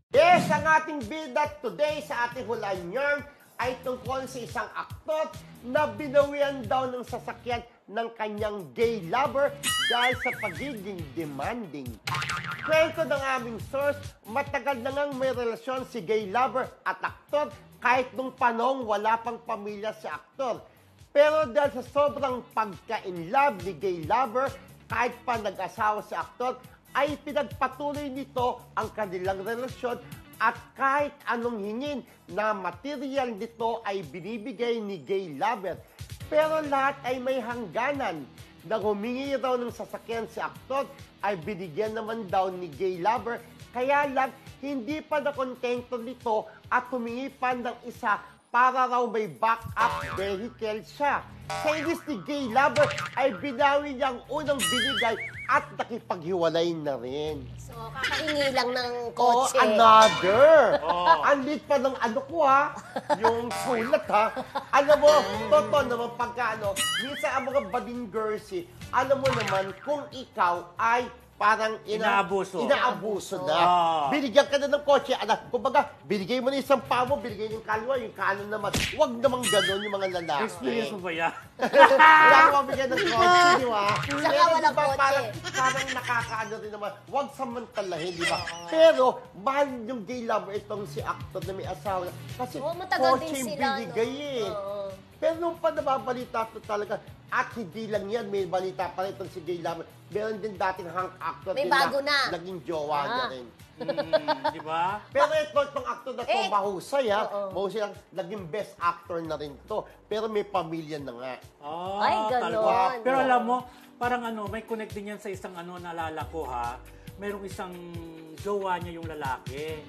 Yes, ang ating bida today sa ating hulaan yarn ay tungkol sa isang aktor na binawian daw ng sasakyan ng kanyang gay lover dahil sa pagiging demanding. Kwento ng aming source, matagal na ngang may relasyon si gay lover at aktor kahit nung panahong wala pang pamilya si aktor. Pero dahil sa sobrang pagka-in-love ni gay lover, kahit pa nag-asawa si aktor, ay pinagpatuloy nito ang kanilang relasyon at kahit anong hingin na material nito ay binibigay ni gay lover. Pero lahat ay may hangganan. Nang humingi raw ng sasakyan si aktor, ay binigyan naman daw ni gay lover. Kaya lang, hindi pa nakontento nito at humingi pa ng isa para raw may backup vehicle siya. Sa inis ni gay lover ay binawi niya ang unang binigay at nakipaghiwalay na rin. So, kakahingi lang ng Oh, kotse. another! Ang lit pa ng ano ko ha, yung sulat ha. Alam mo, totoo naman pagka minsan ang mga bading girls alam mo naman kung ikaw ay parang inaabuso na. Binigyan ka na ng kotse. Kumbaga, binigay mo na isang paa mo, binigay yung kaliwa, yung kanan naman. Huwag namang gano'n yung mga lalaki. Experience mo ba yan? Wala ko mabigyan ng kotse, di ba? Saka walang diba, kotse. parang nakakaano rin naman. Huwag samantalahin, di ba? Pero, mahal yung gay lover itong si actor na may asawa. Kasi matagal kotse din yung sila, binigay eh. Oo. Pero nung pa nababalita ito talaga, at hindi lang yan, may balita pa rin itong si gay lover. Meron din dating hang actor May din bago na. naging jowa niya rin. Di ba? Pero itong actor na to, mahusay ha. Oo. Mahusay lang, naging best actor na rin to. Pero may pamilya na nga. Ay, ganon. Pero alam mo, parang may connect din yan sa isang naalala ko ha. Merong isang jowa niya yung lalaki.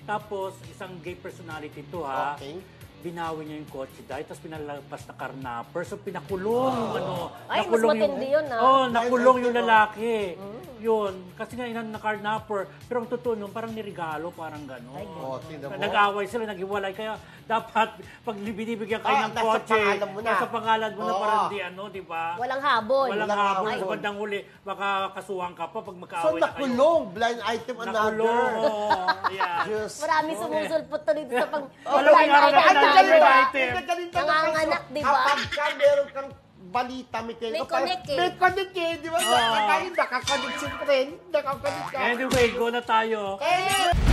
Tapos, isang gay personality to ha. Okay. Binawi niya yung kotse dahil, tapos pinalagpas na carnapper. So, pinakulong yung Ay, mas matindi yun, ha? Oo, nakulong yung lalaki. Yun. Kasi nga, na carnapper. Pero ang totoo nun, parang nirigalo, parang gano'n. Oh, tingnan mo. Nag-away sila, naghiwalay. Kaya dapat, pag binibigyan kayo ng nasa kotse, pangalan mo na. nasa pangalan mo na, Oo. parang di ba? Walang habol. Walang Walang habol. habol. Sa bandang huli, baka kasuhan ka pa pag So, magkaaway na kayo. nakulong. Blind item another. Nakulong. Oo. Yeah. Diyos. Marami sumusulpot to dito sa pag... Walang araw na Ay, Ay, galing ba? item. Nanganganak, di ba? Kapag ka meron kang balita, may connect eh. May connect eh, di ba? Kaya nakakonect si friend, nakakonect ka. Anyway, go na tayo. Eh,